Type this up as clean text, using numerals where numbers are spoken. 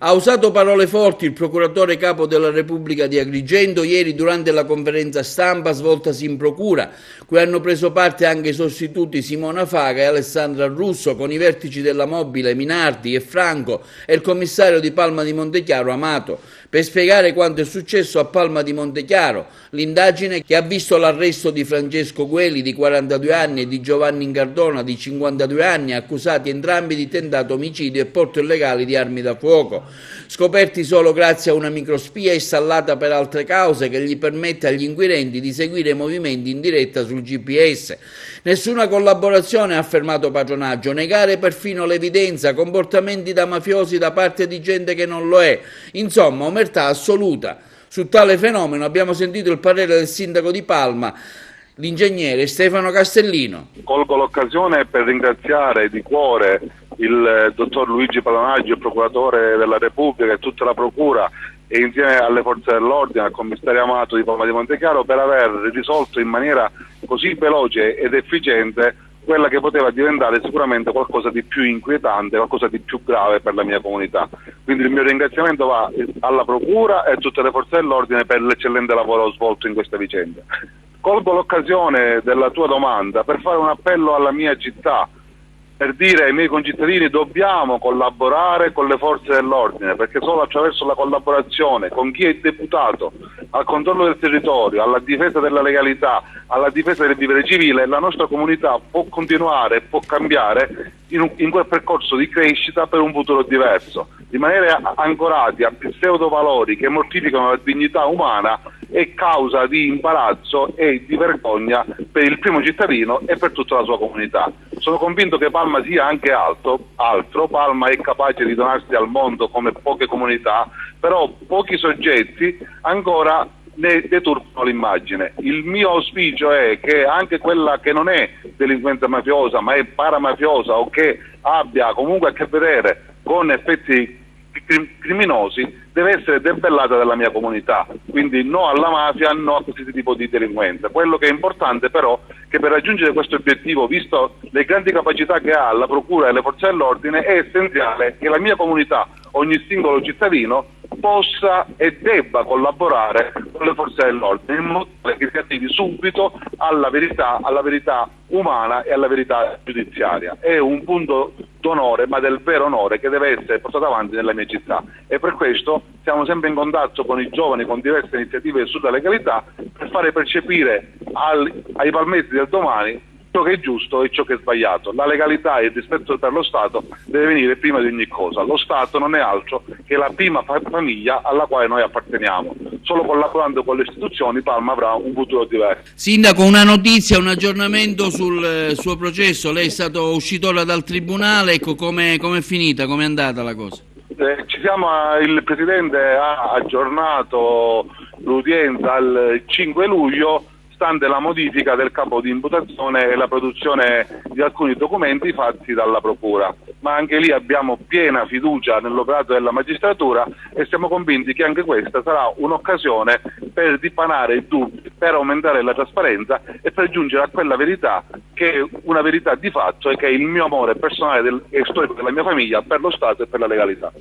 Ha usato parole forti il procuratore capo della Repubblica di Agrigento ieri durante la conferenza stampa svoltasi in procura, cui hanno preso parte anche i sostituti Simona Faga e Alessandra Russo, con i vertici della Mobile Minardi e Franco e il commissario di Palma di Montechiaro Amato, per spiegare quanto è successo a Palma di Montechiaro, l'indagine che ha visto l'arresto di Francesco Gueli di 42 anni e di Giovanni Incardona di 52 anni, accusati entrambi di tentato omicidio e porto illegale di armi da fuoco, scoperti solo grazie a una microspia installata per altre cause che gli permette agli inquirenti di seguire i movimenti in diretta sul GPS. Nessuna collaborazione, ha affermato Patronaggio, negare perfino l'evidenza, comportamenti da mafiosi da parte di gente che non lo è, insomma omertà assoluta. Su tale fenomeno abbiamo sentito il parere del sindaco di Palma, l'ingegnere Stefano Castellino. Colgo l'occasione per ringraziare di cuore il dottor Luigi Patronaggio, il procuratore della Repubblica, e tutta la procura, e insieme alle forze dell'ordine, al commissario Amato di Palma di Montechiaro, per aver risolto in maniera così veloce ed efficiente quella che poteva diventare sicuramente qualcosa di più inquietante, qualcosa di più grave per la mia comunità. Quindi il mio ringraziamento va alla procura e a tutte le forze dell'ordine per l'eccellente lavoro svolto in questa vicenda. Colgo l'occasione della tua domanda per fare un appello alla mia città, per dire ai miei concittadini: dobbiamo collaborare con le forze dell'ordine, perché solo attraverso la collaborazione con chi è deputato al controllo del territorio, alla difesa della legalità, alla difesa del vivere civile, la nostra comunità può continuare, può cambiare in quel percorso di crescita per un futuro diverso. Rimanere ancorati a pseudovalori che mortificano la dignità umana è causa di imbarazzo e di vergogna per il primo cittadino e per tutta la sua comunità. Sono convinto che Palma sia anche altro. Palma è capace di donarsi al mondo come poche comunità, però pochi soggetti ancora ne deturpano l'immagine. Il mio auspicio è che anche quella che non è delinquenza mafiosa ma è paramafiosa, o che abbia comunque a che vedere con effetti criminosi, deve essere debellata dalla mia comunità. Quindi no alla mafia, no a questo tipo di delinquenza. Quello che è importante però è che per raggiungere questo obiettivo, visto le grandi capacità che ha la procura e le forze dell'ordine, è essenziale che la mia comunità, ogni singolo cittadino, possa e debba collaborare con le forze dell'ordine in modo che si arrivi subito alla verità umana e alla verità giudiziaria. È un punto d'onore, ma del vero onore, che deve essere portato avanti nella mia città, e per questo siamo sempre in contatto con i giovani, con diverse iniziative sulla legalità, per fare percepire ai palmesi del domani ciò che è giusto e ciò che è sbagliato. La legalità e il rispetto per lo Stato deve venire prima di ogni cosa. Lo Stato non è altro che la prima famiglia alla quale noi apparteniamo. Solo collaborando con le istituzioni Palma avrà un futuro diverso. Sindaco, una notizia, un aggiornamento sul suo processo. Lei è stato uscito ora dal tribunale, ecco, com'è finita, com'è andata la cosa? Il Presidente ha aggiornato l'udienza al 5 luglio, stante la modifica del capo di imputazione e la produzione di alcuni documenti fatti dalla Procura. Ma anche lì abbiamo piena fiducia nell'operato della magistratura e siamo convinti che anche questa sarà un'occasione per dipanare i dubbi, per aumentare la trasparenza e per giungere a quella verità che è una verità di fatto e che è il mio amore personale e storico della mia famiglia per lo Stato e per la legalità.